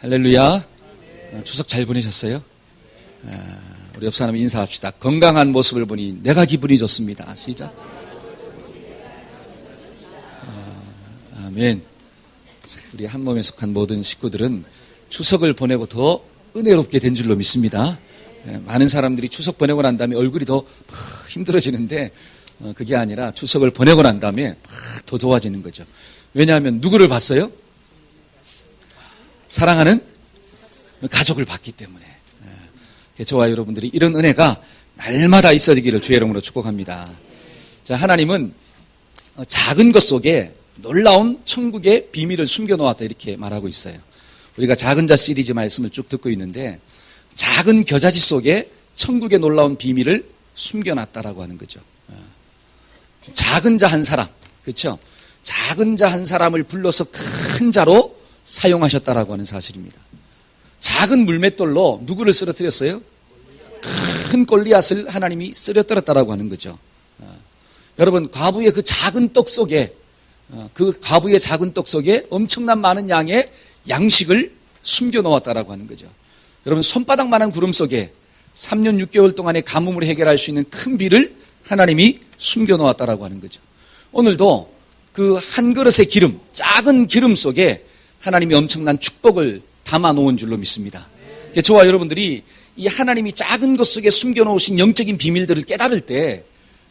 할렐루야. 추석 잘 보내셨어요? 우리 옆 사람 인사합시다. 건강한 모습을 보니 내가 기분이 좋습니다. 시작. 아멘. 우리 한 몸에 속한 모든 식구들은 추석을 보내고 더 은혜롭게 된 줄로 믿습니다. 많은 사람들이 추석 보내고 난 다음에 얼굴이 더 힘들어지는데 그게 아니라 추석을 보내고 난 다음에 더 좋아지는 거죠. 왜냐하면 누구를 봤어요? 사랑하는 가족을 봤기 때문에. 저와 여러분들이 이런 은혜가 날마다 있어지기를 주의 이름으로 축복합니다. 자, 하나님은 작은 것 속에 놀라운 천국의 비밀을 숨겨놓았다 이렇게 말하고 있어요. 우리가 작은 자 시리즈 말씀을 쭉 듣고 있는데 작은 겨자지 속에 천국의 놀라운 비밀을 숨겨놨다라고 하는 거죠. 작은 자 한 사람, 그렇죠? 작은 자 한 사람을 불러서 큰 자로 사용하셨다라고 하는 사실입니다. 작은 물맷돌로 누구를 쓰러뜨렸어요? 큰 골리앗을 하나님이 쓰러뜨렸다라고 하는 거죠. 여러분, 과부의 그 작은 떡 속에 엄청난 많은 양의 양식을 숨겨놓았다라고 하는 거죠. 여러분, 손바닥만한 구름 속에 3년 6개월 동안의 가뭄을 해결할 수 있는 큰 비를 하나님이 숨겨놓았다라고 하는 거죠. 오늘도 그 한 그릇의 기름, 작은 기름 속에 하나님이 엄청난 축복을 담아놓은 줄로 믿습니다. 저와 여러분들이 이 하나님이 작은 것 속에 숨겨놓으신 영적인 비밀들을 깨달을 때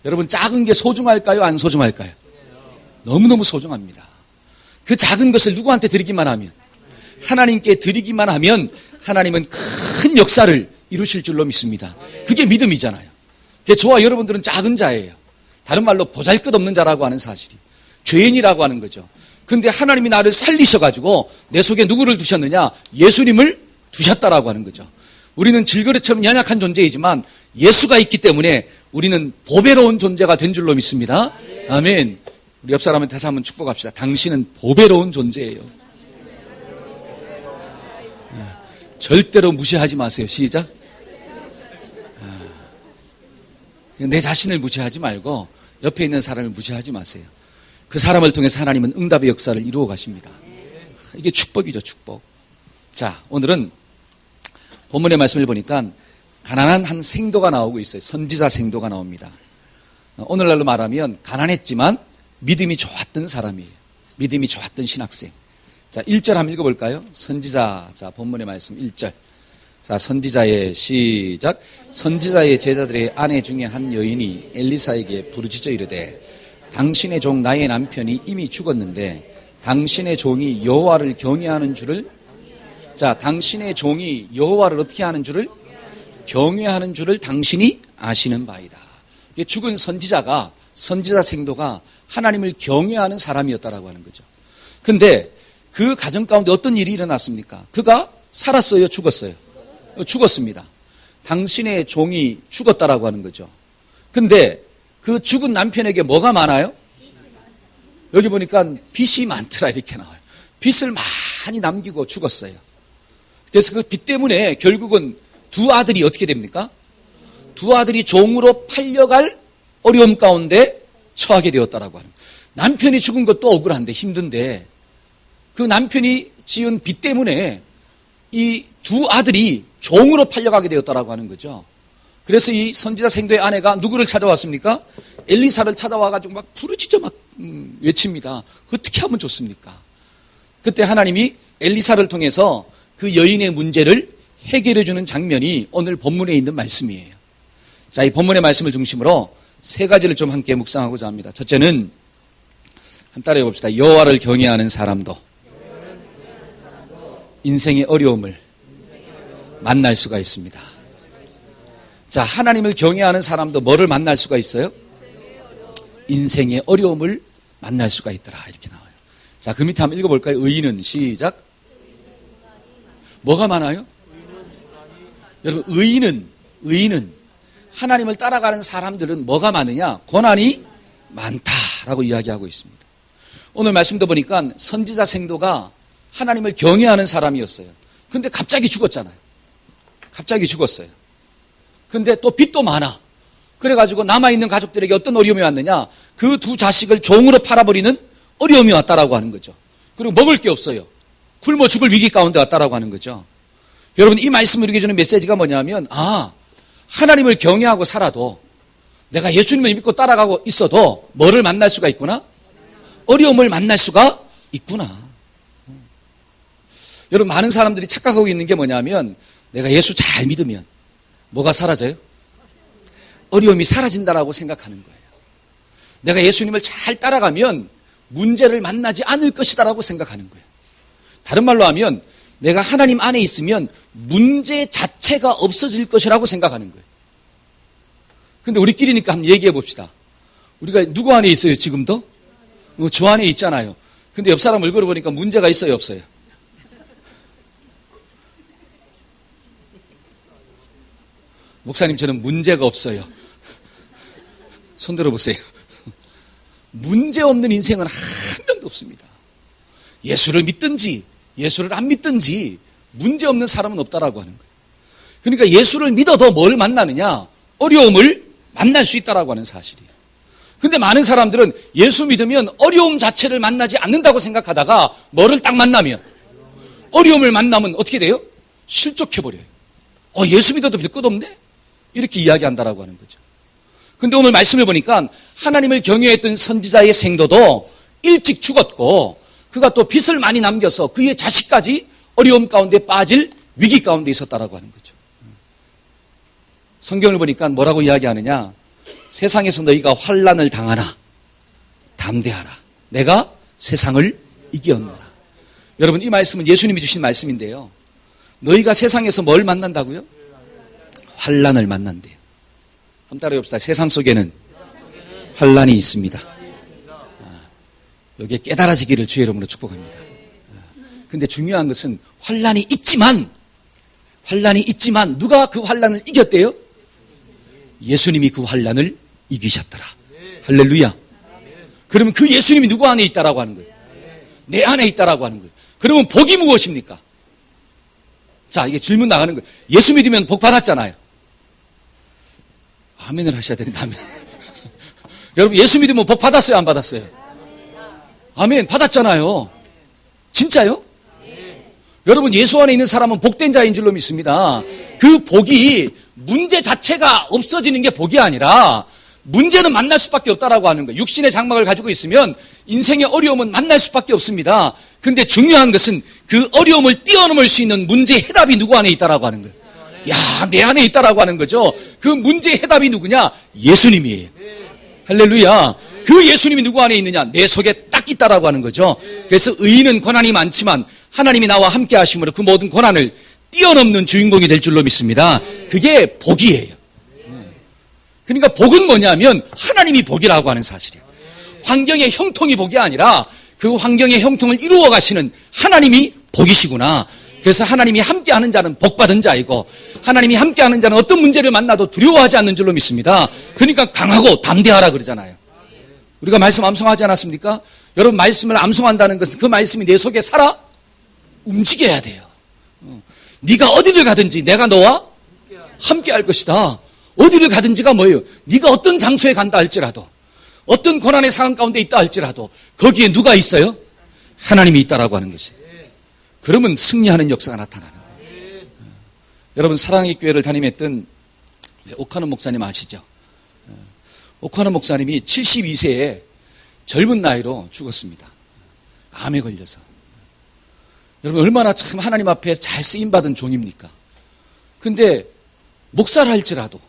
여러분, 작은 게 소중할까요? 안 소중할까요? 너무너무 소중합니다. 그 작은 것을 누구한테 드리기만 하면, 하나님께 드리기만 하면 하나님은 큰 역사를 이루실 줄로 믿습니다. 그게 믿음이잖아요. 저와 여러분들은 작은 자예요. 다른 말로 보잘것없는 자라고 하는 사실이 죄인이라고 하는 거죠. 근데 하나님이 나를 살리셔가지고 내 속에 누구를 두셨느냐? 예수님을 두셨다라고 하는 거죠. 우리는 질그릇처럼 연약한 존재이지만 예수가 있기 때문에 우리는 보배로운 존재가 된 줄로 믿습니다. 아멘. 우리 옆 사람한테 다시 한번 축복합시다. 당신은 보배로운 존재예요. 절대로 무시하지 마세요. 시작. 내 자신을 무시하지 말고 옆에 있는 사람을 무시하지 마세요. 그 사람을 통해서 하나님은 응답의 역사를 이루어 가십니다. 이게 축복이죠, 축복. 자, 오늘은 본문의 말씀을 보니까 가난한 한 생도가 나오고 있어요. 선지자 생도가 나옵니다. 오늘날로 말하면 가난했지만 믿음이 좋았던 사람이에요. 믿음이 좋았던 신학생. 자, 1절 한번 읽어볼까요? 선지자, 자, 본문의 말씀 1절. 자, 선지자의 시작. 선지자의 제자들의 아내 중에 한 여인이 엘리사에게 부르짖어 이르되 당신의 종 나의 남편이 이미 죽었는데 당신의 종이 여호와를 경외하는 줄을, 자, 당신의 종이 여호와를 어떻게 하는 줄을? 경외하는 줄을 당신이 아시는 바이다. 죽은 선지자가, 선지자 생도가 하나님을 경외하는 사람이었다라고 하는 거죠. 근데 그 가정 가운데 어떤 일이 일어났습니까? 그가 살았어요? 죽었어요? 죽었습니다. 당신의 종이 죽었다라고 하는 거죠. 근데 그 죽은 남편에게 뭐가 많아요? 여기 보니까 빚이 많더라 이렇게 나와요. 빚을 많이 남기고 죽었어요. 그래서 그 빚 때문에 결국은 두 아들이 어떻게 됩니까? 두 아들이 종으로 팔려갈 어려움 가운데 처하게 되었다라고 하는 거예요. 남편이 죽은 것도 억울한데 힘든데 그 남편이 지은 빚 때문에 이 두 아들이 종으로 팔려가게 되었다라고 하는 거죠. 그래서 이 선지자 생도의 아내가 누구를 찾아왔습니까? 엘리사를 찾아와가지고 막 부르짖어 막 외칩니다. 어떻게 하면 좋습니까? 그때 하나님이 엘리사를 통해서 그 여인의 문제를 해결해주는 장면이 오늘 본문에 있는 말씀이에요. 자, 이 본문의 말씀을 중심으로 세 가지를 좀 함께 묵상하고자 합니다. 첫째는 한번 따라해 봅시다. 여호와를 경외하는 사람도 인생의 어려움을 만날 수가 있습니다. 자, 하나님을 경외하는 사람도 뭐를 만날 수가 있어요? 인생의 어려움을 만날 수가 있더라 이렇게 나와요. 자, 그 밑에 한번 읽어볼까요? 의인은, 시작. 뭐가 많아요? 여러분, 의인은 하나님을 따라가는 사람들은 뭐가 많으냐? 고난이 많다라고 이야기하고 있습니다. 오늘 말씀도 보니까 선지자 생도가 하나님을 경외하는 사람이었어요. 근데 갑자기 죽었잖아요. 갑자기 죽었어요. 근데 또 빚도 많아. 그래가지고 남아있는 가족들에게 어떤 어려움이 왔느냐? 그 두 자식을 종으로 팔아버리는 어려움이 왔다라고 하는 거죠. 그리고 먹을 게 없어요. 굶어 죽을 위기 가운데 왔다라고 하는 거죠. 여러분, 이 말씀을 우리에게 주는 메시지가 뭐냐면, 하나님을 경외하고 살아도 내가 예수님을 믿고 따라가고 있어도 뭐를 만날 수가 있구나? 어려움을 만날 수가 있구나. 여러분, 많은 사람들이 착각하고 있는 게 뭐냐면, 내가 예수 잘 믿으면 뭐가 사라져요? 어려움이 사라진다라고 생각하는 거예요. 내가 예수님을 잘 따라가면 문제를 만나지 않을 것이다라고 생각하는 거예요. 다른 말로 하면 내가 하나님 안에 있으면 문제 자체가 없어질 것이라고 생각하는 거예요. 근데 우리끼리니까 한번 얘기해 봅시다. 우리가 누구 안에 있어요, 지금도? 주 안에 있잖아요. 근데 옆 사람 얼굴을 보니까 문제가 있어요, 없어요? 목사님, 저는 문제가 없어요. 손 들어보세요. 문제 없는 인생은 한 명도 없습니다. 예수를 믿든지 예수를 안 믿든지 문제 없는 사람은 없다라고 하는 거예요. 그러니까 예수를 믿어도 뭘 만나느냐? 어려움을 만날 수 있다라고 하는 사실이에요. 근데 많은 사람들은 예수 믿으면 어려움 자체를 만나지 않는다고 생각하다가 뭐를 딱 만나면, 어려움을 만나면 어떻게 돼요? 실족해버려요. 예수 믿어도 별 것 없네? 이렇게 이야기한다라고 하는 거죠. 근데 오늘 말씀을 보니까 하나님을 경외했던 선지자의 생도도 일찍 죽었고, 그가 또 빚을 많이 남겨서 그의 자식까지 어려움 가운데 빠질 위기 가운데 있었다라고 하는 거죠. 성경을 보니까 뭐라고 이야기하느냐? 세상에서 너희가 환난을 당하나 담대하라. 내가 세상을 이기었노라. 여러분, 이 말씀은 예수님이 주신 말씀인데요. 너희가 세상에서 뭘 만난다고요? 환난을 만난대요. 한번 따라해 봅시다. 세상 속에는 환난이 있습니다. 여기에 깨달아지기를 주의 이름으로 축복합니다. 근데 중요한 것은 환난이 있지만 누가 그 환난을 이겼대요? 예수님이 그 환난을 이기셨더라. 할렐루야. 그러면 그 예수님이 누구 안에 있다라고 하는 거예요? 내 안에 있다라고 하는 거예요. 그러면 복이 무엇입니까? 자, 이게 질문 나가는 거예요. 예수 믿으면 복 받았잖아요. 아멘을 하셔야 되는데, 아멘. 여러분, 예수 믿으면 복 받았어요, 안 받았어요? 아멘, 받았잖아요. 진짜요? 여러분, 예수 안에 있는 사람은 복된 자인 줄로 믿습니다. 그 복이 문제 자체가 없어지는 게 복이 아니라 문제는 만날 수밖에 없다라고 하는 거예요. 육신의 장막을 가지고 있으면 인생의 어려움은 만날 수밖에 없습니다. 근데 중요한 것은 그 어려움을 뛰어넘을 수 있는 문제의 해답이 누구 안에 있다라고 하는 거예요. 야, 내 안에 있다라고 하는 거죠. 그 문제의 해답이 누구냐? 예수님이에요. 할렐루야. 그 예수님이 누구 안에 있느냐? 내 속에 딱 있다라고 하는 거죠. 그래서 의인은 고난이 많지만 하나님이 나와 함께 하심으로 그 모든 고난을 뛰어넘는 주인공이 될 줄로 믿습니다. 그게 복이에요. 그러니까 복은 뭐냐면 하나님이 복이라고 하는 사실이에요. 환경의 형통이 복이 아니라 그 환경의 형통을 이루어 가시는 하나님이 복이시구나. 그래서 하나님이 함께하는 자는 복받은 자이고, 하나님이 함께하는 자는 어떤 문제를 만나도 두려워하지 않는 줄로 믿습니다. 그러니까 강하고 담대하라 그러잖아요. 우리가 말씀 암송하지 않았습니까? 여러분, 말씀을 암송한다는 것은 그 말씀이 내 속에 살아 움직여야 돼요. 네가 어디를 가든지 내가 너와 함께할 것이다. 어디를 가든지가 뭐예요? 네가 어떤 장소에 간다 할지라도, 어떤 고난의 상황 가운데 있다 할지라도 거기에 누가 있어요? 하나님이 있다라고 하는 것이에요. 그러면 승리하는 역사가 나타나는 거예요. 여러분, 사랑의 교회를 담임했던 오카노 목사님 아시죠? 오카노 목사님이 72세에 젊은 나이로 죽었습니다. 암에 걸려서. 여러분, 얼마나 참 하나님 앞에 잘 쓰임받은 종입니까? 근데 목사를 할지라도,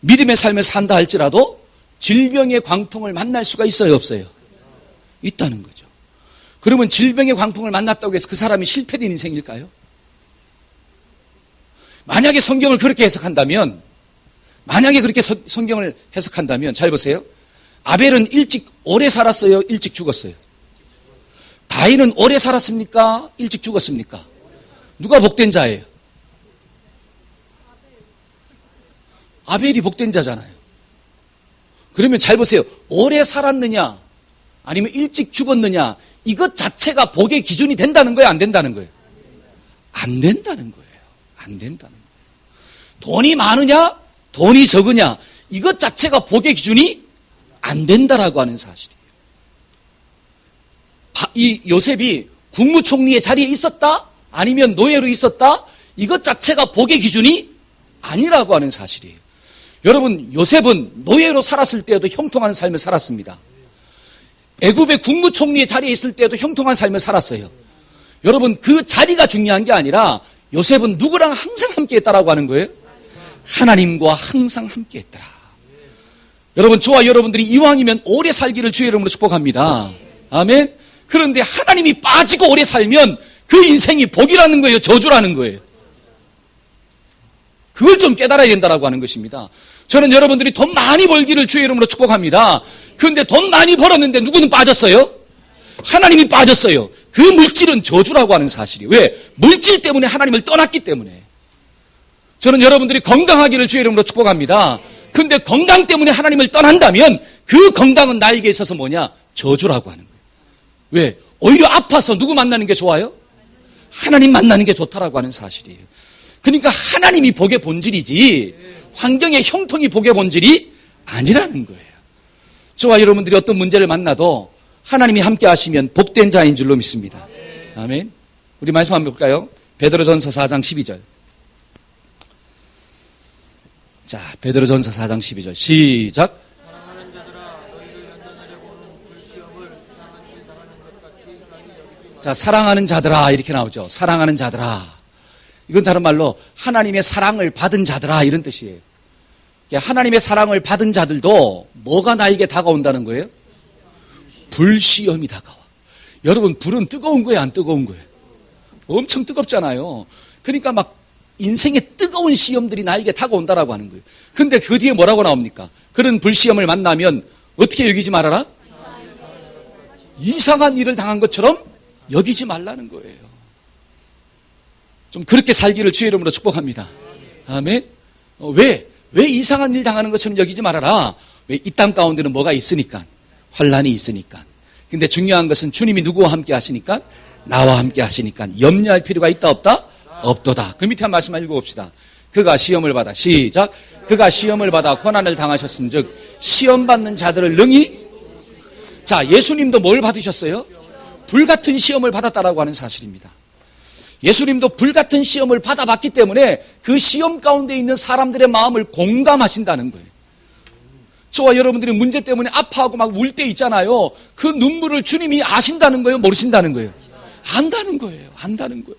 믿음의 삶을 산다 할지라도 질병의 광풍을 만날 수가 있어요, 없어요? 있다는 거죠. 그러면 질병의 광풍을 만났다고 해서 그 사람이 실패된 인생일까요? 만약에 성경을 그렇게 해석한다면, 성경을 해석한다면, 잘 보세요. 아벨은 일찍 오래 살았어요? 일찍 죽었어요? 다윗은 오래 살았습니까? 일찍 죽었습니까? 누가 복된 자예요? 아벨이 복된 자잖아요. 그러면 잘 보세요. 오래 살았느냐 아니면 일찍 죽었느냐, 이것 자체가 복의 기준이 된다는 거예요, 안 된다는 거예요? 안 된다는 거예요. 안 된다는 거예요. 돈이 많으냐 돈이 적으냐, 이것 자체가 복의 기준이 안 된다라고 하는 사실이에요. 이 요셉이 국무총리의 자리에 있었다? 아니면 노예로 있었다? 이것 자체가 복의 기준이 아니라고 하는 사실이에요. 여러분, 요셉은 노예로 살았을 때에도 형통한 삶을 살았습니다. 애굽의 국무총리의 자리에 있을 때에도 형통한 삶을 살았어요. 여러분, 그 자리가 중요한 게 아니라 요셉은 누구랑 항상 함께 했다라고 하는 거예요? 하나님과 항상 함께 했더라. 여러분, 저와 여러분들이 이왕이면 오래 살기를 주의 이름으로 축복합니다. 아멘. 그런데 하나님이 빠지고 오래 살면 그 인생이 복이라는 거예요, 저주라는 거예요. 그걸 좀 깨달아야 된다라고 하는 것입니다. 저는 여러분들이 돈 많이 벌기를 주의 이름으로 축복합니다. 그런데 돈 많이 벌었는데 누구는 빠졌어요? 하나님이 빠졌어요. 그 물질은 저주라고 하는 사실이에요. 왜? 물질 때문에 하나님을 떠났기 때문에. 저는 여러분들이 건강하기를 주의 이름으로 축복합니다. 그런데 건강 때문에 하나님을 떠난다면 그 건강은 나에게 있어서 뭐냐? 저주라고 하는 거예요. 왜? 오히려 아파서 누구 만나는 게 좋아요? 하나님 만나는 게 좋다라고 하는 사실이에요. 그러니까 하나님이 복의 본질이지 환경의 형통이 복의 본질이 아니라는 거예요. 저와 여러분들이 어떤 문제를 만나도 하나님이 함께 하시면 복된 자인 줄로 믿습니다. 아멘. 우리 말씀 한번 볼까요? 베드로전서 4장 12절. 자, 베드로전서 4장 12절 시작. 자, 사랑하는 자들아 이렇게 나오죠. 사랑하는 자들아. 이건 다른 말로 하나님의 사랑을 받은 자들아 이런 뜻이에요. 하나님의 사랑을 받은 자들도 뭐가 나에게 다가온다는 거예요? 불시험이 다가와. 여러분, 불은 뜨거운 거예요, 안 뜨거운 거예요? 엄청 뜨겁잖아요. 그러니까 막 인생의 뜨거운 시험들이 나에게 다가온다라고 하는 거예요. 근데 그 뒤에 뭐라고 나옵니까? 그런 불시험을 만나면 어떻게 여기지 말아라? 이상한 일을 당한 것처럼 여기지 말라는 거예요. 좀 그렇게 살기를 주의 이름으로 축복합니다. 아멘. 왜 이상한 일 당하는 것처럼 여기지 말아라. 왜? 이 땅 가운데는 뭐가 있으니까. 환난이 있으니까. 근데 중요한 것은 주님이 누구와 함께 하시니까? 나와 함께 하시니까. 염려할 필요가 있다 없다? 없도다. 그 밑에 한 말씀만 읽어봅시다. 그가 시험을 받아 시작. 그가 시험을 받아 고난을 당하셨은즉 시험 받는 자들을 능히. 자, 예수님도 뭘 받으셨어요? 불같은 시험을 받았다라고 하는 사실입니다. 예수님도 불같은 시험을 받아봤기 때문에 그 시험 가운데 있는 사람들의 마음을 공감하신다는 거예요. 저와 여러분들이 문제 때문에 아파하고 막 울 때 있잖아요. 그 눈물을 주님이 아신다는 거예요? 모르신다는 거예요? 안다는 거예요. 안다는 거예요.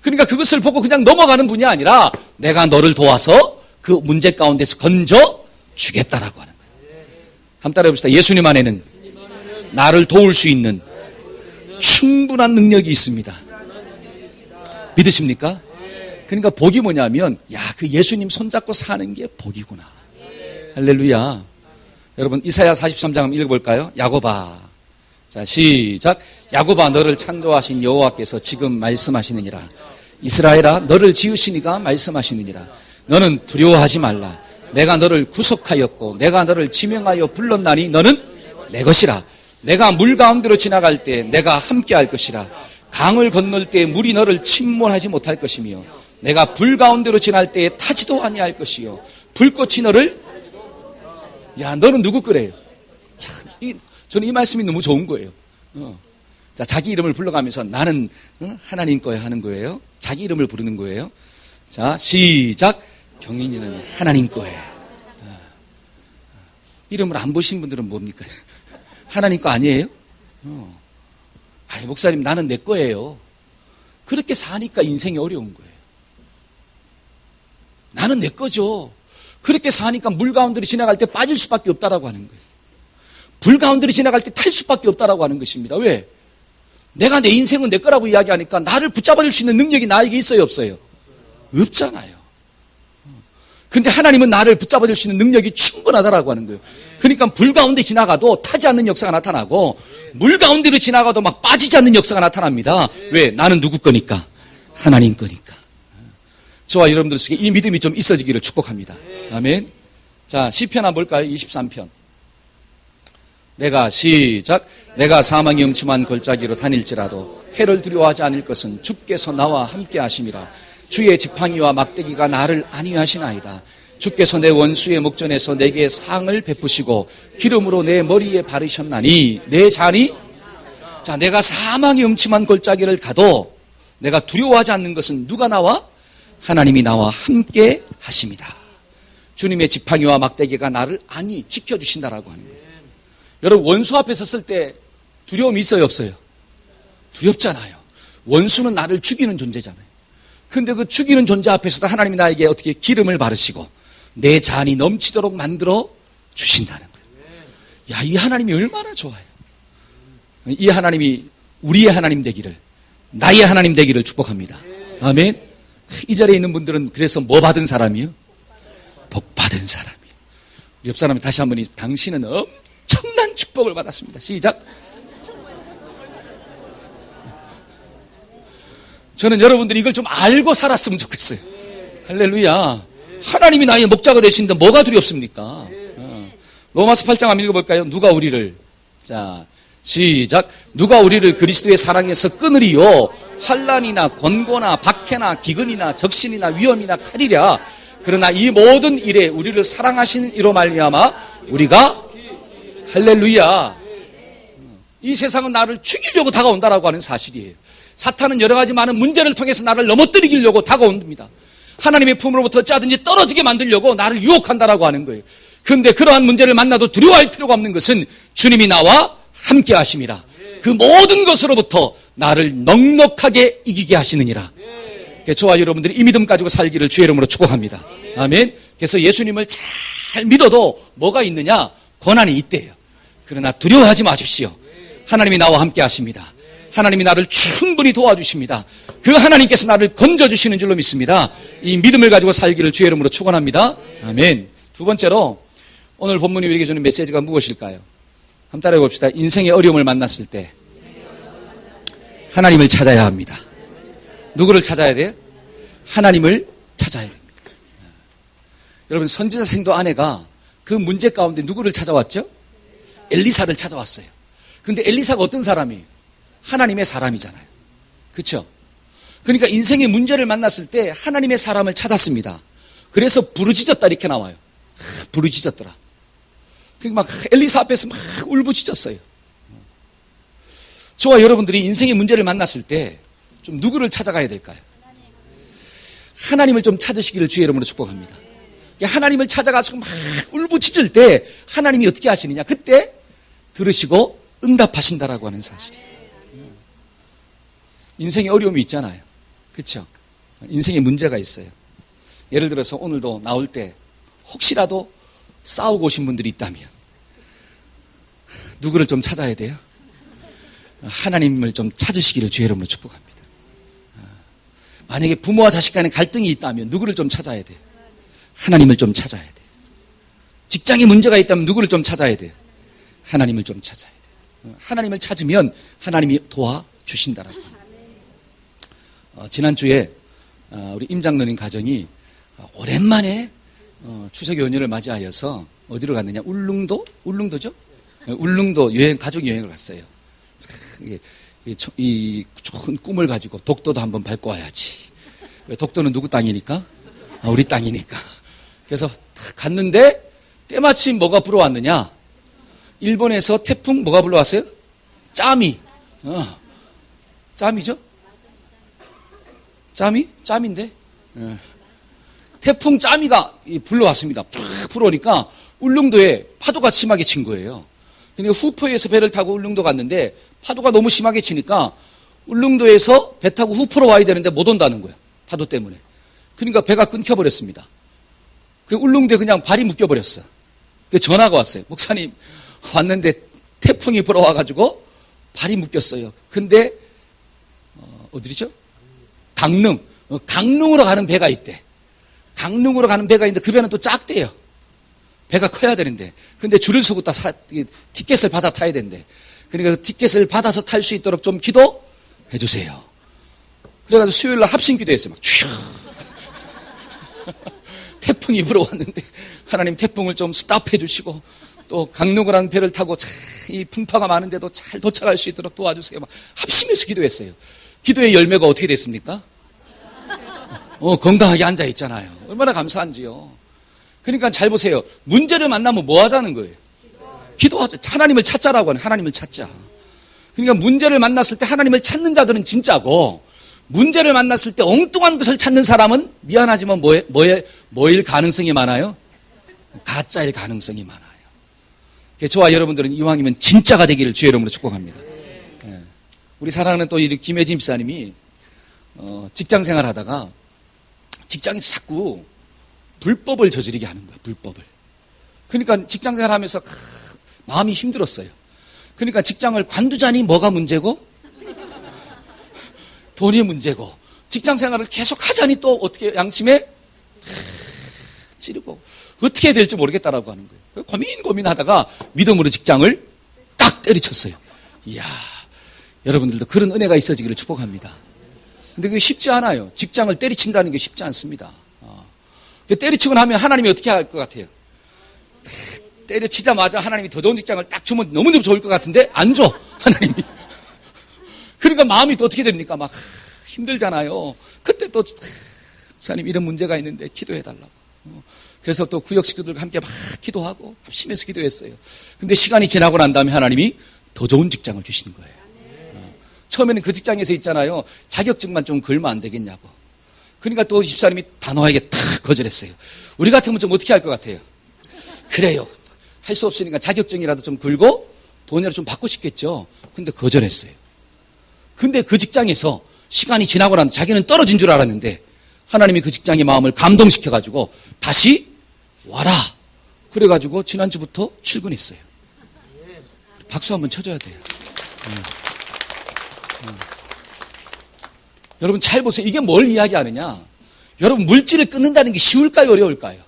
그러니까 그것을 보고 그냥 넘어가는 분이 아니라 내가 너를 도와서 그 문제 가운데서 건져 주겠다라고 하는 거예요. 한번 따라해 봅시다. 예수님 안에는 나를 도울 수 있는 충분한 능력이 있습니다. 믿으십니까? 그러니까 복이 뭐냐면 그 예수님 손잡고 사는 게 복이구나. 할렐루야. 여러분 이사야 43장 한번 읽어볼까요? 야곱아. 자, 시작. 야곱아, 너를 창조하신 여호와께서 지금 말씀하시느니라. 이스라엘아, 너를 지으시니가 말씀하시느니라. 너는 두려워하지 말라. 내가 너를 구속하였고 내가 너를 지명하여 불렀나니 너는 내 것이라. 내가 물 가운데로 지나갈 때 내가 함께할 것이라. 강을 건널 때 물이 너를 침몰하지 못할 것이며 내가 불 가운데로 지날 때에 타지도 아니할 것이요 불꽃이 너를. 너는 누구 거래요? 저는 이 말씀이 너무 좋은 거예요. 자, 자기 이름을 불러가면서 나는 하나님 거야 하는 거예요. 자기 이름을 부르는 거예요. 자, 시작. 경인이는 하나님 거예요. 이름을 안 보신 분들은 뭡니까? 하나님 거 아니에요? 목사님 나는 내 거예요. 그렇게 사니까 인생이 어려운 거예요. 나는 내 거죠. 그렇게 사니까 물 가운데로 지나갈 때 빠질 수밖에 없다라고 하는 거예요. 불 가운데로 지나갈 때 탈 수밖에 없다라고 하는 것입니다. 왜? 내가 내 인생은 내 거라고 이야기하니까 나를 붙잡아줄 수 있는 능력이 나에게 있어요, 없어요? 없잖아요. 근데 하나님은 나를 붙잡아줄 수 있는 능력이 충분하다라고 하는 거예요. 그러니까 불 가운데 지나가도 타지 않는 역사가 나타나고 물 가운데로 지나가도 막 빠지지 않는 역사가 나타납니다. 왜? 나는 누구 거니까? 하나님 거니까. 저와 여러분들 속에 이 믿음이 좀 있어지기를 축복합니다. 아멘. 자, 시편 한번 볼까요? 23편. 내가 시작. 내가 사망의 음침한 골짜기로 다닐지라도 해를 두려워하지 않을 것은 주께서 나와 함께 하심이라. 주의 지팡이와 막대기가 나를 안위하시나이다. 주께서 내 원수의 목전에서 내게 상을 베푸시고 기름으로 내 머리에 바르셨나니 내 잔이. 자, 내가 사망의 음침한 골짜기를 가도 내가 두려워하지 않는 것은 누가 나와? 하나님이 나와 함께 하십니다. 주님의 지팡이와 막대기가 나를 안위 지켜주신다라고 하는 거예요. 여러분, 원수 앞에 섰을 때 두려움이 있어요, 없어요? 두렵잖아요. 원수는 나를 죽이는 존재잖아요. 근데 그 죽이는 존재 앞에서도 하나님이 나에게 어떻게 기름을 바르시고 내 잔이 넘치도록 만들어 주신다는 거예요. 야, 이 하나님이 얼마나 좋아요. 이 하나님이 우리의 하나님 되기를, 나의 하나님 되기를 축복합니다. 아멘. 이 자리에 있는 분들은 그래서 뭐 받은 사람이요? 복 받은 사람이요. 옆 사람이 다시 한번, 당신은 엄청난 축복을 받았습니다. 시작. 저는 여러분들이 이걸 좀 알고 살았으면 좋겠어요. 할렐루야. 하나님이 나의 목자가 되시는데 뭐가 두렵습니까? 로마서 8장 한번 읽어볼까요? 누가 우리를, 자, 시작. 누가 우리를 그리스도의 사랑에서 끊으리요? 환난이나 권고나 박해나 기근이나 적신이나 위험이나 칼이랴. 그러나 이 모든 일에 우리를 사랑하시는 이로 말미암아 우리가, 할렐루야, 이 세상은 나를 죽이려고 다가온다라고 하는 사실이에요. 사탄은 여러 가지 많은 문제를 통해서 나를 넘어뜨리려고 다가옵니다. 하나님의 품으로부터 어찌하든지 떨어지게 만들려고 나를 유혹한다라고 하는 거예요. 그런데 그러한 문제를 만나도 두려워할 필요가 없는 것은 주님이 나와 함께 하심이라. 그 모든 것으로부터 나를 넉넉하게 이기게 하시느니라. 저와 여러분들이 이 믿음 가지고 살기를 주의 이름으로 축복합니다. 아멘. 그래서 예수님을 잘 믿어도 뭐가 있느냐? 고난이 있대요. 그러나 두려워하지 마십시오. 하나님이 나와 함께 하십니다. 하나님이 나를 충분히 도와주십니다. 그 하나님께서 나를 건져주시는 줄로 믿습니다. 이 믿음을 가지고 살기를 주의 이름으로 축원합니다. 아멘. 두 번째로 오늘 본문이 우리에게 주는 메시지가 무엇일까요? 한번 따라해 봅시다. 인생의 어려움을 만났을 때 하나님을 찾아야 합니다. 누구를 찾아야 돼요? 하나님을 찾아야 됩니다. 여러분, 선지자 생도 아내가 그 문제 가운데 누구를 찾아왔죠? 엘리사를 찾아왔어요. 근데 엘리사가 어떤 사람이에요? 하나님의 사람이잖아요. 그렇죠? 그러니까 인생의 문제를 만났을 때 하나님의 사람을 찾았습니다. 그래서 부르짖었다 이렇게 나와요. 부르짖었더라. 막 엘리사 앞에서 막 울부짖었어요. 저와 여러분들이 인생의 문제를 만났을 때 좀 누구를 찾아가야 될까요? 하나님을 좀 찾으시기를 주의 이름으로 축복합니다. 하나님을 찾아가서 막 울부짖을 때 하나님이 어떻게 하시느냐? 그때 들으시고 응답하신다라고 하는 사실이에요. 인생에 어려움이 있잖아요. 그렇죠? 인생에 문제가 있어요. 예를 들어서 오늘도 나올 때 혹시라도 싸우고 오신 분들이 있다면 누구를 좀 찾아야 돼요? 하나님을 좀 찾으시기를 주의 이름으로 축복합니다. 만약에 부모와 자식 간에 갈등이 있다면 누구를 좀 찾아야 돼요? 하나님을 좀 찾아야 돼요. 직장에 문제가 있다면 누구를 좀 찾아야 돼요? 하나님을 좀 찾아야 돼요. 하나님을 찾으면 하나님이 도와주신다라고 합니다. 지난주에 우리 임장로님 가정이 오랜만에 추석 연휴를 맞이하여서 어디로 갔느냐? 울릉도죠? 울릉도 가족 여행을 갔어요. 이 좋은 꿈을 가지고 독도도 한번 밟고 와야지. 독도는 누구 땅이니까? 우리 땅이니까. 그래서 갔는데 때마침 뭐가 불어왔느냐? 일본에서 태풍 뭐가 불러왔어요? 짬이. 짬이죠? 짬인데? 태풍 짬이가 불러왔습니다. 쫙 불어오니까 울릉도에 파도가 심하게 친 거예요. 근데 후포에서 배를 타고 울릉도 갔는데 파도가 너무 심하게 치니까 울릉도에서 배 타고 후포로 와야 되는데 못 온다는 거예요. 파도 때문에. 그러니까 배가 끊겨버렸습니다. 그 울릉도에 그냥 발이 묶여버렸어. 그 전화가 왔어요. 목사님, 왔는데 태풍이 불어와가지고 발이 묶였어요. 근데, 어디죠? 강릉으로 가는 배가 있대. 강릉으로 가는 배가 있는데 그 배는 또 작대요. 배가 커야 되는데. 근데 줄을 서고 티켓을 받아 타야 된대. 그러니까 그 티켓을 받아서 탈 수 있도록 좀 기도해 주세요. 그래가지고 수요일 날 합심 기도했어요. 막 태풍이 불어왔는데 하나님 태풍을 좀 스탑해 주시고 또 강릉을 한 배를 타고 이 풍파가 많은데도 잘 도착할 수 있도록 도와주세요. 막 합심해서 기도했어요. 기도의 열매가 어떻게 됐습니까? 건강하게 앉아 있잖아요. 얼마나 감사한지요. 그러니까 잘 보세요. 문제를 만나면 뭐 하자는 거예요? 기도하자. 하나님을 찾자라고 하는, 하나님을 찾자. 그러니까 문제를 만났을 때 하나님을 찾는 자들은 진짜고, 문제를 만났을 때 엉뚱한 것을 찾는 사람은 미안하지만 뭐일 가능성이 많아요? 가짜일 가능성이 많아요. 저와 여러분들은 이왕이면 진짜가 되기를 주의 이름으로 축복합니다. 우리 사랑하는 또 김혜진 집사님이 직장 생활 하다가 직장에서 자꾸 불법을 저지르게 하는 거야, 불법을. 그러니까 직장 생활 하면서 마음이 힘들었어요. 그러니까 직장을 관두자니 뭐가 문제고? 돈이 문제고, 직장 생활을 계속 하자니 또 어떻게 양심에 찌르고, 어떻게 해야 될지 모르겠다라고 하는 거예요. 고민하다가 믿음으로 직장을 딱 때리쳤어요. 이야, 여러분들도 그런 은혜가 있어지기를 축복합니다. 근데 그게 쉽지 않아요. 직장을 때리친다는 게 쉽지 않습니다. 때리치고 나면 하나님이 어떻게 할 것 같아요? 때려치자마자 하나님이 더 좋은 직장을 딱 주면 너무 좋을 것 같은데 안 줘, 하나님이. 그러니까 마음이 또 어떻게 됩니까? 막 힘들잖아요. 그때 또 목사님 이런 문제가 있는데 기도해달라고. 그래서 또 구역 식구들과 함께 막 기도하고 합심해서 기도했어요. 근데 시간이 지나고 난 다음에 하나님이 더 좋은 직장을 주시는 거예요. 처음에는 그 직장에서 있잖아요. 자격증만 좀 걸면 안 되겠냐고. 그러니까 또 집사님이 단호하게 탁 거절했어요. 우리 같으면 좀 어떻게 할 것 같아요? 그래요. 할 수 없으니까 자격증이라도 좀 걸고 돈이라도 좀 받고 싶겠죠. 근데 거절했어요. 근데 그 직장에서 시간이 지나고 난 자기는 떨어진 줄 알았는데 하나님이 그 직장의 마음을 감동시켜가지고 다시 와라. 그래가지고 지난주부터 출근했어요. 박수 한번 쳐줘야 돼요. 여러분 잘 보세요. 이게 뭘 이야기하느냐. 여러분 물질을 끊는다는 게 쉬울까요? 어려울까요?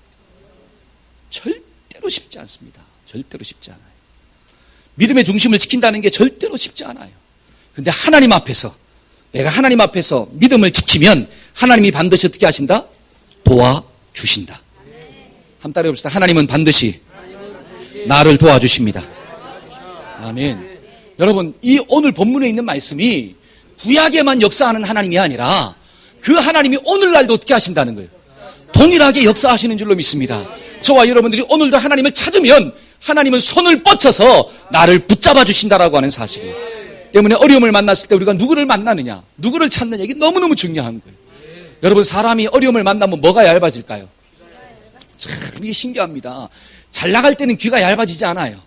절대로 쉽지 않습니다. 절대로 쉽지 않아요. 믿음의 중심을 지킨다는 게 절대로 쉽지 않아요. 근데 하나님 앞에서, 내가 하나님 앞에서 믿음을 지키면 하나님이 반드시 어떻게 하신다? 도와주신다. 한번 따라해 봅시다. 하나님은 반드시 나를 도와주십니다. 아멘. 여러분, 이 오늘 본문에 있는 말씀이 구약에만 역사하는 하나님이 아니라 그 하나님이 오늘날도 어떻게 하신다는 거예요? 동일하게 역사하시는 줄로 믿습니다. 저와 여러분들이 오늘도 하나님을 찾으면 하나님은 손을 뻗쳐서 나를 붙잡아 주신다라고 하는 사실이에요. 때문에 어려움을 만났을 때 우리가 누구를 만나느냐, 누구를 찾느냐, 이게 너무너무 중요한 거예요. 여러분, 사람이 어려움을 만나면 뭐가 얇아질까요? 참 이게 신기합니다. 잘 나갈 때는 귀가 얇아지지 않아요.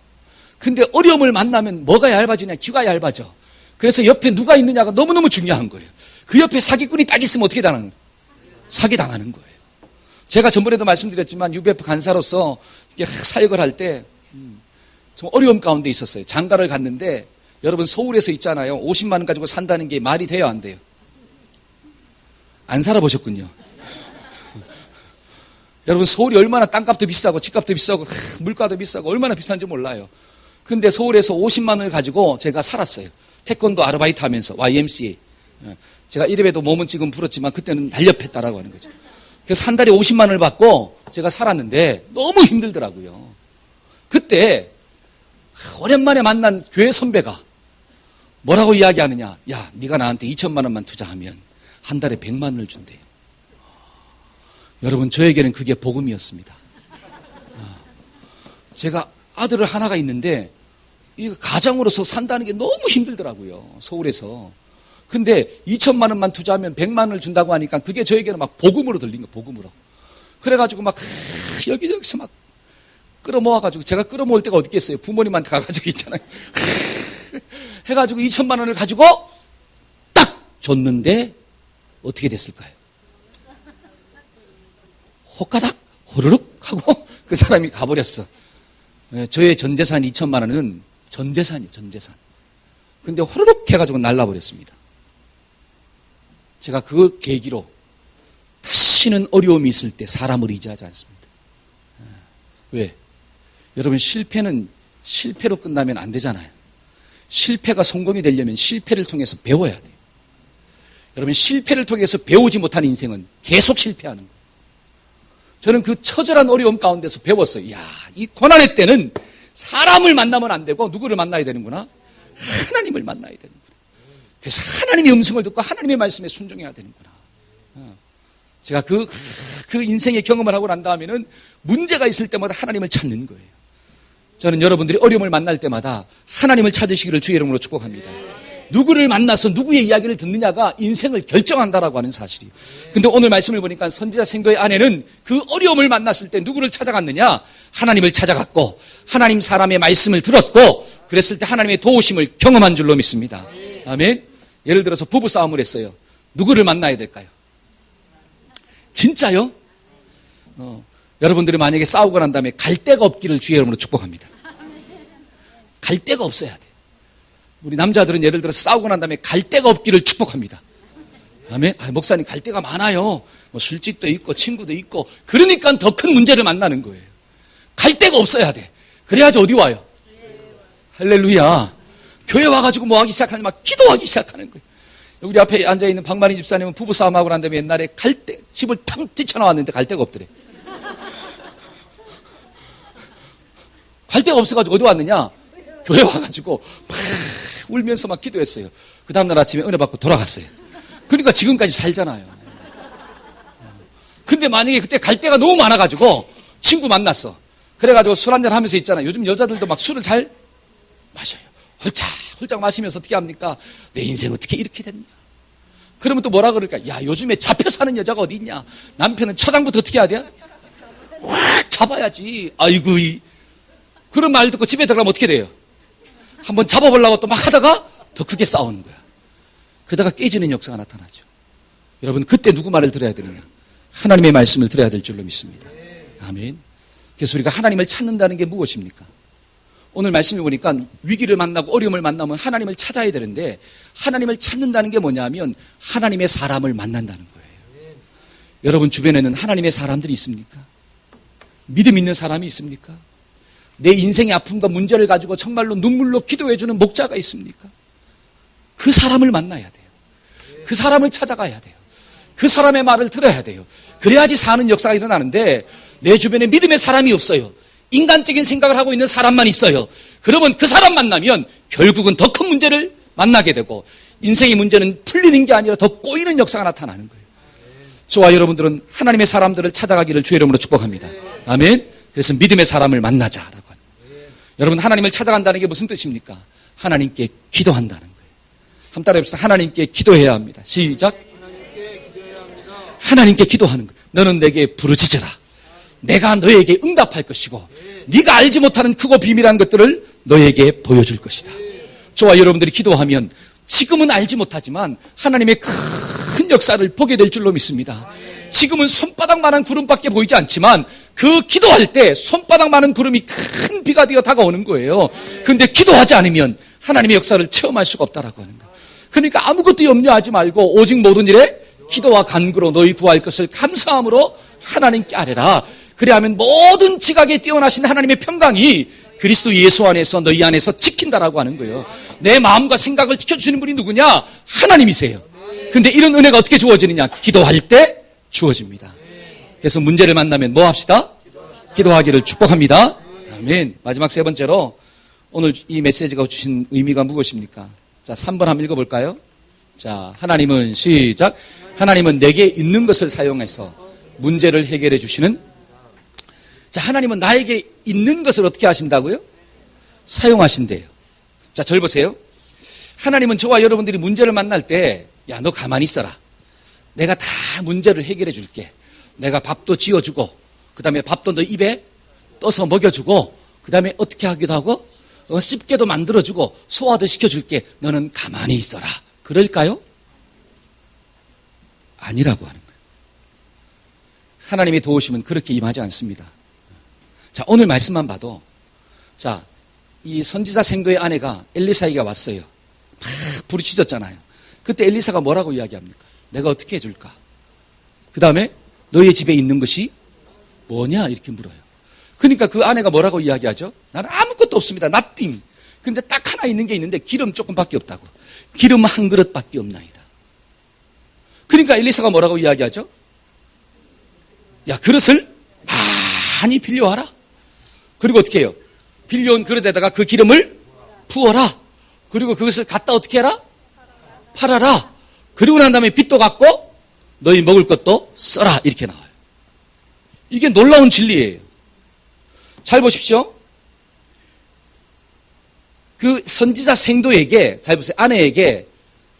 근데 어려움을 만나면 뭐가 얇아지냐? 귀가 얇아져. 그래서 옆에 누가 있느냐가 너무너무 중요한 거예요. 그 옆에 사기꾼이 딱 있으면 어떻게 당하는 거예요? 사기당하는 거예요. 제가 전번에도 말씀드렸지만 UBF 간사로서 사역을 할 때 좀 어려움 가운데 있었어요. 장가를 갔는데 여러분 서울에서 있잖아요. 50만 원 가지고 산다는 게 말이 돼요, 안 돼요? 안 살아보셨군요. 여러분 서울이 얼마나 땅값도 비싸고 집값도 비싸고 물가도 비싸고 얼마나 비싼지 몰라요. 근데 서울에서 50만 원을 가지고 제가 살았어요. 태권도 아르바이트 하면서 YMCA. 제가 이래봬도 몸은 지금 불었지만 그때는 날렵했다라고 하는 거죠. 그래서 한 달에 50만 원을 받고 제가 살았는데 너무 힘들더라고요. 그때 오랜만에 만난 교회 선배가 뭐라고 이야기하느냐. 야, 네가 나한테 2천만 원만 투자하면 한 달에 100만 원을 준대요. 여러분, 저에게는 그게 복음이었습니다. 제가 아들 하나가 있는데 이 가장으로서 산다는 게 너무 힘들더라고요. 서울에서. 근데 2천만 원만 투자하면 100만 원을 준다고 하니까 그게 저에게는 막 복음으로 들린 거예요. 복음으로. 그래가지고 막 여기저기서 막 끌어모아가지고, 제가 끌어모을 때가 어디 있겠어요. 부모님한테 가가지고 있잖아요. 해가지고 2천만 원을 가지고 딱 줬는데 어떻게 됐을까요? 호까닥 호르륵 하고 그 사람이 가버렸어. 저의 전재산 2천만 원은 전재산이에요. 전재산. 근데 호르륵 해가지고 날라버렸습니다. 제가 그 계기로 다시는 어려움이 있을 때 사람을 의지하지 않습니다. 왜? 여러분, 실패는 실패로 끝나면 안 되잖아요. 실패가 성공이 되려면 실패를 통해서 배워야 돼요. 여러분, 실패를 통해서 배우지 못한 인생은 계속 실패하는 거예요. 저는 그 처절한 어려움 가운데서 배웠어요. 야, 이 고난의 때는 사람을 만나면 안 되고 누구를 만나야 되는구나? 하나님을 만나야 되는구나. 그래서 하나님의 음성을 듣고 하나님의 말씀에 순종해야 되는구나. 제가 그 인생의 경험을 하고 난 다음에는 문제가 있을 때마다 하나님을 찾는 거예요. 저는 여러분들이 어려움을 만날 때마다 하나님을 찾으시기를 주의 이름으로 축복합니다. 누구를 만나서 누구의 이야기를 듣느냐가 인생을 결정한다라고 하는 사실이. 근데 오늘 말씀을 보니까 선지자 생도의 아내는 그 어려움을 만났을 때 누구를 찾아갔느냐? 하나님을 찾아갔고 하나님 사람의 말씀을 들었고 그랬을 때 하나님의 도우심을 경험한 줄로 믿습니다. 아멘. 예를 들어서 부부싸움을 했어요. 누구를 만나야 될까요? 진짜요? 여러분들이 만약에 싸우고 난 다음에 갈 데가 없기를 주의 이름으로 축복합니다. 갈 데가 없어야 돼. 우리 남자들은 예를 들어서 싸우고 난 다음에 갈 데가 없기를 축복합니다. 아멘. 목사님 갈 데가 많아요. 뭐 술집도 있고 친구도 있고 그러니까 더 큰 문제를 만나는 거예요. 갈 데가 없어야 돼. 그래야지 어디 와요? 할렐루야. 교회 와가지고 뭐 하기 시작하니 막 기도하기 시작하는 거예요. 우리 앞에 앉아있는 박만희 집사님은 부부싸움하고 난 다음에 옛날에 집을 탕 뛰쳐나왔는데 갈 데가 없더래. 갈 데가 없어가지고 어디 왔느냐? 교회 와가지고 막 울면서 막 기도했어요. 그 다음날 아침에 은혜 받고 돌아갔어요. 그러니까 지금까지 살잖아요. 근데 만약에 그때 갈 데가 너무 많아가지고 친구 만났어. 그래가지고 술 한잔 하면서 있잖아요. 요즘 여자들도 막 술을 잘 마셔요. 홀짝 마시면서 어떻게 합니까? 내 인생 어떻게 이렇게 됐냐? 그러면 또 뭐라 그럴까? 야, 요즘에 잡혀 사는 여자가 어디 있냐? 남편은 처장부터 어떻게 해야 돼? 확 잡아야지. 아이고, 그런 말 듣고 집에 들어가면 어떻게 돼요? 한번 잡아보려고 또 막 하다가 더 크게 싸우는 거야. 그러다가 깨지는 역사가 나타나죠. 여러분, 그때 누구 말을 들어야 되느냐? 하나님의 말씀을 들어야 될 줄로 믿습니다. 아멘. 그래서 우리가 하나님을 찾는다는 게 무엇입니까? 오늘 말씀을 보니까 위기를 만나고 어려움을 만나면 하나님을 찾아야 되는데 하나님을 찾는다는 게 뭐냐면 하나님의 사람을 만난다는 거예요. 여러분 주변에는 하나님의 사람들이 있습니까? 믿음 있는 사람이 있습니까? 내 인생의 아픔과 문제를 가지고 정말로 눈물로 기도해주는 목자가 있습니까? 그 사람을 만나야 돼요. 그 사람을 찾아가야 돼요. 그 사람의 말을 들어야 돼요. 그래야지 사는 역사가 일어나는데 내 주변에 믿음의 사람이 없어요. 인간적인 생각을 하고 있는 사람만 있어요. 그러면 그 사람 만나면 결국은 더 큰 문제를 만나게 되고 인생의 문제는 풀리는 게 아니라 더 꼬이는 역사가 나타나는 거예요. 저와 여러분들은 하나님의 사람들을 찾아가기를 주의 이름으로 축복합니다. 아멘. 그래서 믿음의 사람을 만나자라고 합니다. 여러분 하나님을 찾아간다는 게 무슨 뜻입니까? 하나님께 기도한다는 거예요. 한번 따라해봅시다. 하나님께 기도해야 합니다. 시작. 하나님께 기도하는 거예요. 너는 내게 부르짖어라. 내가 너에게 응답할 것이고 네가 알지 못하는 크고 비밀한 것들을 너에게 보여줄 것이다. 저와 여러분들이 기도하면 지금은 알지 못하지만 하나님의 큰 역사를 보게 될 줄로 믿습니다. 지금은 손바닥만한 구름밖에 보이지 않지만 그 기도할 때 손바닥만한 구름이 큰 비가 되어 다가오는 거예요. 그런데 기도하지 않으면 하나님의 역사를 체험할 수가 없다라고 하는 거예요. 그러니까 아무것도 염려하지 말고 오직 모든 일에 기도와 간구로 너희 구할 것을 감사함으로 하나님께 아뢰라. 그래야하면 모든 지각에 뛰어나신 하나님의 평강이 그리스도 예수 안에서 너희 안에서 지킨다라고 하는 거예요. 내 마음과 생각을 지켜주시는 분이 누구냐? 하나님이세요. 근데 이런 은혜가 어떻게 주어지느냐? 기도할 때 주어집니다. 그래서 문제를 만나면 뭐 합시다? 기도하기를 축복합니다. 아멘. 마지막 세 번째로 오늘 이 메시지가 주신 의미가 무엇입니까? 자, 3번 한번 읽어볼까요? 자, 하나님은 시작. 하나님은 내게 있는 것을 사용해서 문제를 해결해 주시는. 자, 하나님은 나에게 있는 것을 어떻게 하신다고요? 사용하신대요. 자, 절 보세요. 하나님은 저와 여러분들이 문제를 만날 때, 야, 너 가만히 있어라. 내가 다 문제를 해결해 줄게. 내가 밥도 지어주고, 그 다음에 밥도 너 입에 떠서 먹여주고, 그 다음에 어떻게 하기도 하고, 씹게도 만들어주고, 소화도 시켜줄게. 너는 가만히 있어라. 그럴까요? 아니라고 하는 거예요. 하나님의 도우심은 그렇게 임하지 않습니다. 자, 오늘 말씀만 봐도, 자, 이 선지자 생도의 아내가 엘리사에게 왔어요. 막 부르짖었잖아요. 그때 엘리사가 뭐라고 이야기합니까? 내가 어떻게 해줄까? 그 다음에 너의 집에 있는 것이 뭐냐? 이렇게 물어요. 그러니까 그 아내가 뭐라고 이야기하죠? 나는 아무것도 없습니다. nothing. 근데 딱 하나 있는 게 있는데 기름 조금밖에 없다고. 기름 한 그릇밖에 없나이다. 그러니까 엘리사가 뭐라고 이야기하죠? 야, 그릇을 많이 빌려와라. 그리고 어떻게 해요? 빌려온 그릇에다가 그 기름을 부어라. 그리고 그것을 갖다 어떻게 해라? 팔아라. 그리고 난 다음에 빚도 갚고 너희 먹을 것도 써라. 이렇게 나와요. 이게 놀라운 진리예요. 잘 보십시오. 그 선지자 생도에게, 잘 보세요. 아내에게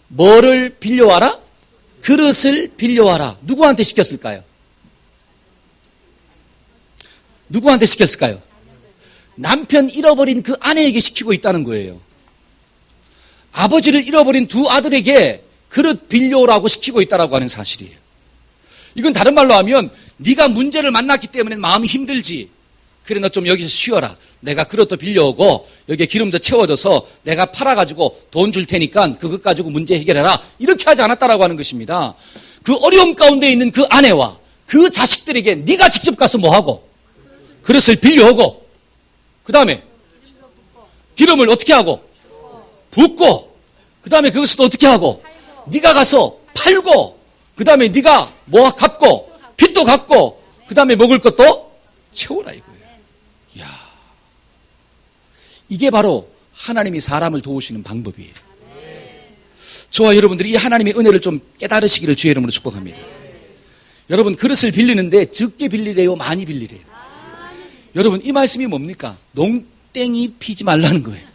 뭐를 빌려와라? 그릇을 빌려와라. 누구한테 시켰을까요? 누구한테 시켰을까요? 남편 잃어버린 그 아내에게 시키고 있다는 거예요. 아버지를 잃어버린 두 아들에게 그릇 빌려오라고 시키고 있다라고 하는 사실이에요. 이건 다른 말로 하면 네가 문제를 만났기 때문에 마음이 힘들지. 그래 너 좀 여기서 쉬어라. 내가 그릇도 빌려오고 여기에 기름도 채워줘서 내가 팔아가지고 돈 줄 테니까 그것 가지고 문제 해결해라. 이렇게 하지 않았다라고 하는 것입니다. 그 어려움 가운데 있는 그 아내와 그 자식들에게 네가 직접 가서 뭐하고 그릇을 빌려오고 그 다음에 기름을 어떻게 하고 붓고 그 다음에 그것을 또 어떻게 하고 네가 가서 팔고 그 다음에 네가 뭐 갚고 빚도 갚고 그 다음에 먹을 것도 채워라 이거예요. 이야, 이게 바로 하나님이 사람을 도우시는 방법이에요. 저와 여러분들이 이 하나님의 은혜를 좀 깨달으시기를 주의 이름으로 축복합니다. 여러분 그릇을 빌리는데 적게 빌리래요, 많이 빌리래요? 여러분 이 말씀이 뭡니까? 농땡이 피지 말라는 거예요.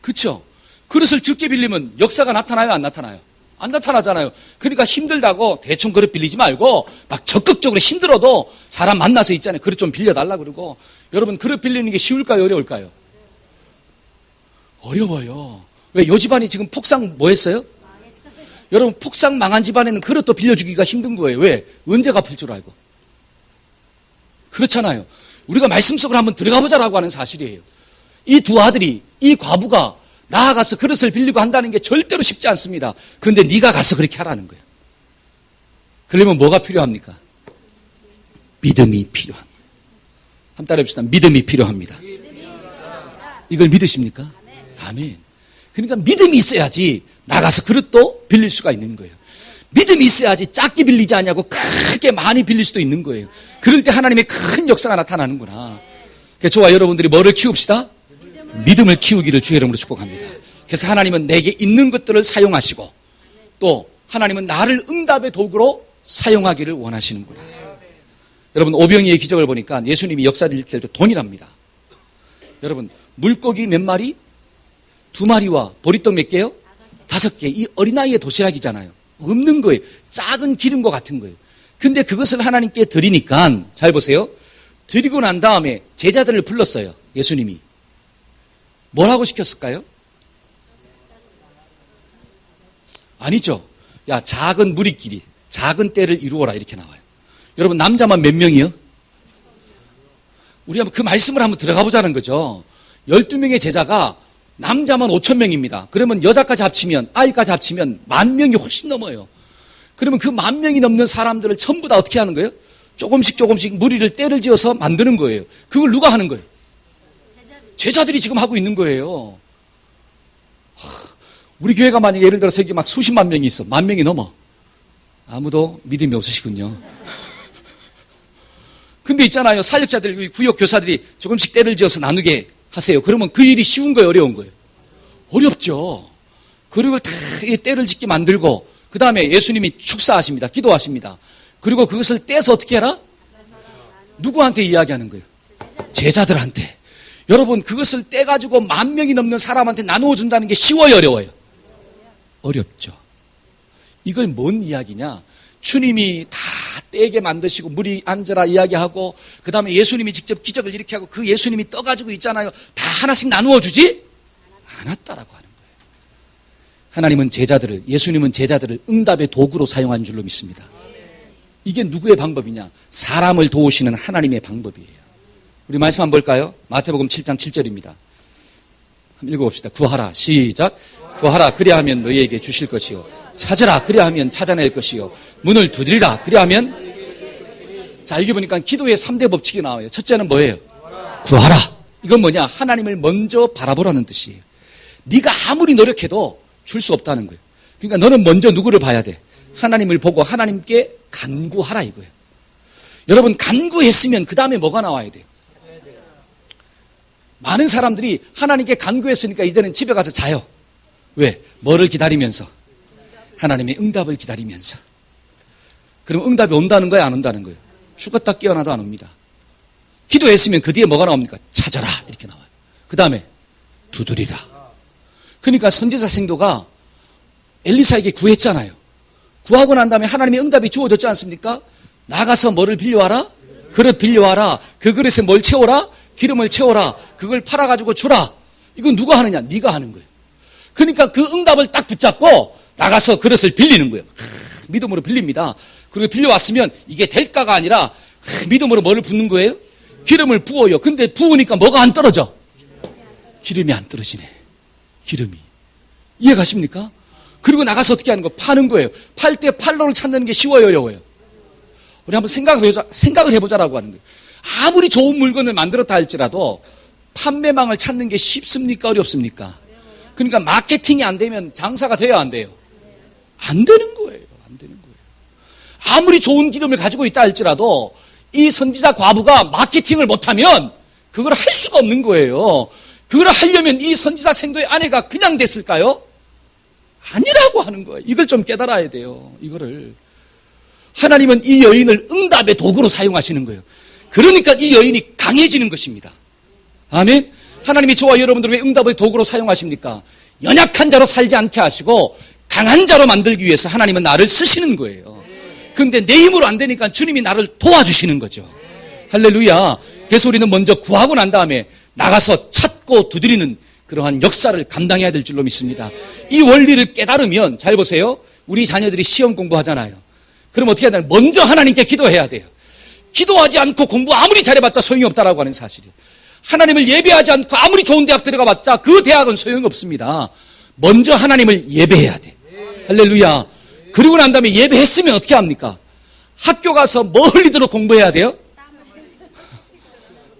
그렇죠? 그릇을 적게 빌리면 역사가 나타나요, 안 나타나요? 안 나타나잖아요. 그러니까 힘들다고 대충 그릇 빌리지 말고 막 적극적으로 힘들어도 사람 만나서 있잖아요. 그릇 좀 빌려달라 그러고. 여러분 그릇 빌리는 게 쉬울까요, 어려울까요? 어려워요. 왜? 요 집안이 지금 폭삭 뭐 했어요? 여러분 폭삭 망한 집안에는 그릇도 빌려주기가 힘든 거예요. 왜? 언제 갚을 줄 알고. 그렇잖아요. 우리가 말씀 속으로 한번 들어가 보자라고 하는 사실이에요. 이 두 아들이, 이 과부가 나아가서 그릇을 빌리고 한다는 게 절대로 쉽지 않습니다. 그런데 네가 가서 그렇게 하라는 거예요. 그러면 뭐가 필요합니까? 믿음이 필요한 거예요. 한번 따라해봅시다. 믿음이 필요합니다. 이걸 믿으십니까? 아멘. 그러니까 믿음이 있어야지 나가서 그릇도 빌릴 수가 있는 거예요. 믿음이 있어야지 작게 빌리지 않냐고 크게 많이 빌릴 수도 있는 거예요. 그럴 때 하나님의 큰 역사가 나타나는구나. 그래서 저와 여러분들이 뭐를 키웁시다? 믿음을 키우기를 주의 이름으로 축복합니다. 그래서 하나님은 내게 있는 것들을 사용하시고 또 하나님은 나를 응답의 도구로 사용하기를 원하시는구나. 여러분 오병이의 기적을 보니까 예수님이 역사를 일으킬 때 동일합니다. 여러분 물고기 몇 마리? 2마리와 보리떡 몇 개요? 5개. 이 어린아이의 도시락이잖아요. 없는 거예요. 작은 기름과 같은 거예요. 근데 그것을 하나님께 드리니까 잘 보세요. 드리고 난 다음에 제자들을 불렀어요. 예수님이. 뭐라고 시켰을까요? 아니죠. 야, 작은 무리끼리 작은 떼를 이루어라 이렇게 나와요. 여러분 남자만 몇 명이요? 우리 한번 그 말씀을 한번 들어가 보자는 거죠. 12명의 제자가 남자만 5,000명입니다. 그러면 여자까지 합치면 아이까지 합치면 10,000명이 훨씬 넘어요. 그러면 그 10,000명이 넘는 사람들을 전부 다 어떻게 하는 거예요? 조금씩 무리를 떼를 지어서 만드는 거예요. 그걸 누가 하는 거예요? 제자들이 지금 하고 있는 거예요. 우리 교회가 만약에 예를 들어서 여기 막 수십만 명이 있어. 10,000명이 넘어. 아무도 믿음이 없으시군요. 근데 있잖아요. 사역자들, 구역 교사들이 조금씩 떼를 지어서 나누게 하세요. 그러면 그 일이 쉬운 거예요, 어려운 거예요? 어렵죠. 그리고 다 떼를 짓게 만들고 그 다음에 예수님이 축사하십니다. 기도하십니다. 그리고 그것을 떼서 어떻게 해라? 누구한테 이야기하는 거예요? 제자들한테. 여러분 그것을 떼가지고 10,000명이 넘는 사람한테 나누어 준다는 게 쉬워요, 어려워요? 어렵죠. 이걸 뭔 이야기냐? 주님이 다 떼게 만드시고 무리 앉으라 이야기하고 그 다음에 예수님이 직접 기적을 이렇게 하고 그 예수님이 떠가지고 있잖아요. 다 하나씩 나누어 주지 않았다라고 하는 거예요. 하나님은 제자들을, 예수님은 제자들을 응답의 도구로 사용한 줄로 믿습니다. 이게 누구의 방법이냐? 사람을 도우시는 하나님의 방법이에요. 우리 말씀 한번 볼까요? 마태복음 7장 7절입니다. 한번 읽어봅시다. 구하라. 시작. 구하라. 그리하면 너희에게 주실 것이요. 찾으라. 그리하면 찾아낼 것이요. 문을 두드리라. 그리하면. 자, 여기 보니까 기도의 3대 법칙이 나와요. 첫째는 뭐예요? 구하라. 이건 뭐냐? 하나님을 먼저 바라보라는 뜻이에요. 네가 아무리 노력해도 줄 수 없다는 거예요. 그러니까 너는 먼저 누구를 봐야 돼? 하나님을 보고 하나님께 간구하라 이거예요. 여러분 간구했으면 그 다음에 뭐가 나와야 돼요? 많은 사람들이 하나님께 간구했으니까 이제는 집에 가서 자요. 왜? 뭐를 기다리면서? 하나님의 응답을 기다리면서. 그럼 응답이 온다는 거예요, 안 온다는 거예요? 죽었다 깨어나도 안 옵니다. 기도했으면 그 뒤에 뭐가 나옵니까? 찾아라 이렇게 나와요. 그 다음에 두드리라. 그러니까 선지자 생도가 엘리사에게 구했잖아요. 구하고 난 다음에 하나님의 응답이 주어졌지 않습니까? 나가서 뭐를 빌려와라? 그릇 빌려와라. 그 그릇에 뭘 채워라? 기름을 채워라. 그걸 팔아가지고 주라. 이건 누가 하느냐? 네가 하는 거예요. 그러니까 그 응답을 딱 붙잡고 나가서 그릇을 빌리는 거예요. 믿음으로 빌립니다. 그리고 빌려왔으면 이게 될까가 아니라 믿음으로 뭐를 붓는 거예요? 기름을 부어요. 근데 부으니까 뭐가 안 떨어져? 기름이 안 떨어지네. 기름이. 이해가십니까? 그리고 나가서 어떻게 하는 거? 파는 거예요. 팔 때 팔로를 찾는 게 쉬워요, 어려워요? 우리 한번 생각을 해보자라고 하는 거예요. 아무리 좋은 물건을 만들었다 할지라도 판매망을 찾는 게 쉽습니까? 어렵습니까? 그러니까 마케팅이 안 되면 장사가 돼야 안 돼요? 안 되는 거예요. 안 되는 거예요. 아무리 좋은 기름을 가지고 있다 할지라도 이 선지자 과부가 마케팅을 못하면 그걸 할 수가 없는 거예요. 그걸 하려면 이 선지자 생도의 아내가 그냥 됐을까요? 아니라고 하는 거예요. 이걸 좀 깨달아야 돼요. 이거를. 하나님은 이 여인을 응답의 도구로 사용하시는 거예요. 그러니까 이 여인이 강해지는 것입니다. 아멘. 하나님이 저와 여러분들을 왜 응답의 도구로 사용하십니까? 연약한 자로 살지 않게 하시고 강한 자로 만들기 위해서 하나님은 나를 쓰시는 거예요. 근데 내 힘으로 안 되니까 주님이 나를 도와주시는 거죠. 할렐루야. 그래서 우리는 먼저 구하고 난 다음에 나가서 찾고 두드리는 그러한 역사를 감당해야 될 줄로 믿습니다. 이 원리를 깨달으면, 잘 보세요. 우리 자녀들이 시험 공부하잖아요. 그럼 어떻게 해야 되나요? 먼저 하나님께 기도해야 돼요. 기도하지 않고 공부 아무리 잘해봤자 소용이 없다라고 하는 사실이에요. 하나님을 예배하지 않고 아무리 좋은 대학 들어가봤자 그 대학은 소용없습니다. 먼저 하나님을 예배해야 돼. 할렐루야. 그리고 난 다음에 예배했으면 어떻게 합니까? 학교 가서 뭐 흘리도록 공부해야 돼요?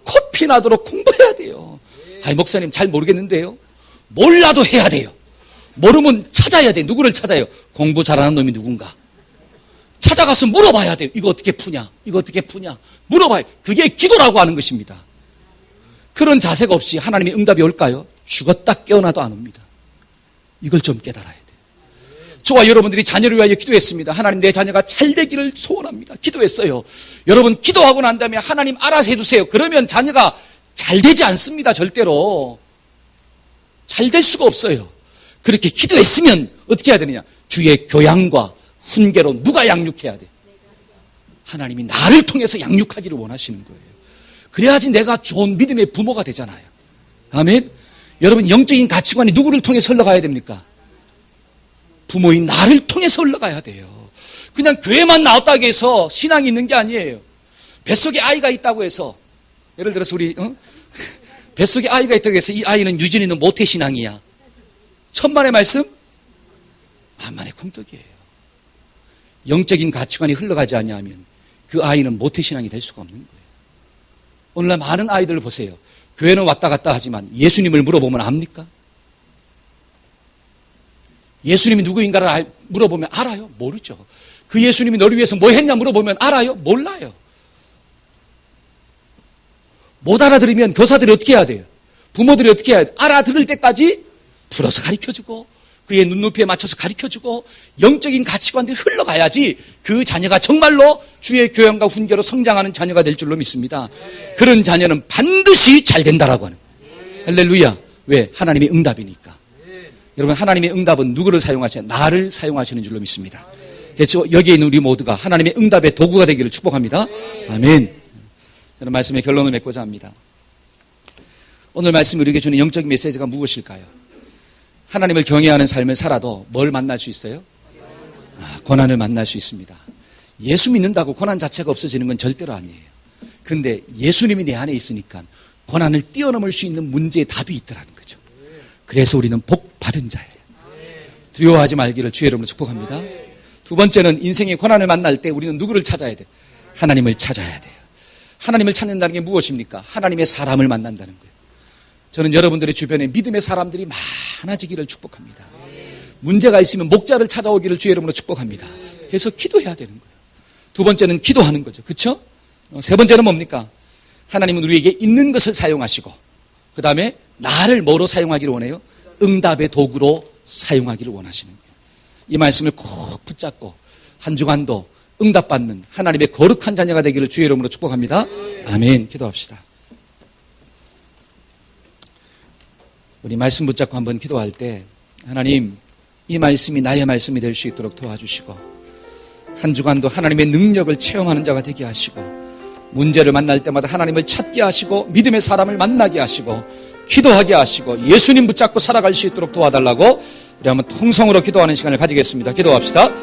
코피 나도록 공부해야 돼요. 아이, 목사님 잘 모르겠는데요. 몰라도 해야 돼요. 모르면 찾아야 돼요. 누구를 찾아요? 공부 잘하는 놈이 누군가. 찾아가서 물어봐야 돼요. 이거 어떻게 푸냐? 이거 어떻게 푸냐? 물어봐요. 그게 기도라고 하는 것입니다. 그런 자세가 없이 하나님의 응답이 올까요? 죽었다 깨어나도 안 옵니다. 이걸 좀 깨달아야 돼요. 저와 여러분들이 자녀를 위하여 기도했습니다. 하나님, 내 자녀가 잘 되기를 소원합니다. 기도했어요. 여러분, 기도하고 난 다음에 하나님 알아서 해주세요. 그러면 자녀가 잘 되지 않습니다. 절대로. 잘 될 수가 없어요. 그렇게 기도했으면 어떻게 해야 되느냐? 주의 교양과 훈계로 누가 양육해야 돼? 하나님이 나를 통해서 양육하기를 원하시는 거예요. 그래야지 내가 좋은 믿음의 부모가 되잖아요. 아멘. 여러분, 영적인 가치관이 누구를 통해서 흘러가야 됩니까? 부모인 나를 통해서 흘러가야 돼요. 그냥 교회만 나왔다고 해서 신앙이 있는 게 아니에요. 뱃속에 아이가 있다고 해서, 예를 들어서 우리 뱃속에 아이가 있다고 해서 이 아이는 유진이는 모태신앙이야. 천만의 말씀? 만만의 콩떡이에요. 영적인 가치관이 흘러가지 아니하면 그 아이는 모태신앙이 될 수가 없는 거예요. 오늘날 많은 아이들을 보세요. 교회는 왔다 갔다 하지만 예수님을 물어보면 압니까? 예수님이 누구인가를 물어보면 알아요? 모르죠. 그 예수님이 너를 위해서 뭐 했냐 물어보면 알아요? 몰라요. 못 알아들으면 교사들이 어떻게 해야 돼요? 부모들이 어떻게 해야 돼요? 알아들을 때까지 불어서 가르쳐주고 그의 눈높이에 맞춰서 가르쳐주고 영적인 가치관들이 흘러가야지 그 자녀가 정말로 주의 교양과 훈계로 성장하는 자녀가 될 줄로 믿습니다. 그런 자녀는 반드시 잘 된다라고 하는 거예요. 할렐루야. 왜? 하나님의 응답이니까. 여러분, 하나님의 응답은 누구를 사용하시냐? 나를 사용하시는 줄로 믿습니다. 그래서 여기에 있는 우리 모두가 하나님의 응답의 도구가 되기를 축복합니다. 아멘. 저는 말씀의 결론을 맺고자 합니다. 오늘 말씀이 우리에게 주는 영적인 메시지가 무엇일까요? 하나님을 경외하는 삶을 살아도 뭘 만날 수 있어요? 고난을 만날 수 있습니다. 예수 믿는다고 고난 자체가 없어지는 건 절대로 아니에요. 근데 예수님이 내 안에 있으니까 고난을 뛰어넘을 수 있는 문제의 답이 있더라는 거죠. 그래서 우리는 복 받은 자예요. 두려워하지 말기를 주의 이름으로 축복합니다. 두 번째는 인생의 고난을 만날 때 우리는 누구를 찾아야 돼요? 하나님을 찾아야 돼요. 하나님을 찾는다는 게 무엇입니까? 하나님의 사람을 만난다는 거예요. 저는 여러분들의 주변에 믿음의 사람들이 많아지기를 축복합니다. 문제가 있으면 목자를 찾아오기를 주의 이름으로 축복합니다. 그래서 기도해야 되는 거예요. 두 번째는 기도하는 거죠. 그렇죠? 세 번째는 뭡니까? 하나님은 우리에게 있는 것을 사용하시고 그 다음에 나를 뭐로 사용하기를 원해요? 응답의 도구로 사용하기를 원하시는 거예요. 이 말씀을 꼭 붙잡고 한 주간도 응답받는 하나님의 거룩한 자녀가 되기를 주의 이름으로 축복합니다. 아멘. 기도합시다. 우리 말씀 붙잡고 한번 기도할 때 하나님, 이 말씀이 나의 말씀이 될 수 있도록 도와주시고 한 주간도 하나님의 능력을 체험하는 자가 되게 하시고 문제를 만날 때마다 하나님을 찾게 하시고 믿음의 사람을 만나게 하시고 기도하게 하시고 예수님 붙잡고 살아갈 수 있도록 도와달라고 우리 한번 통성으로 기도하는 시간을 가지겠습니다. 기도합시다.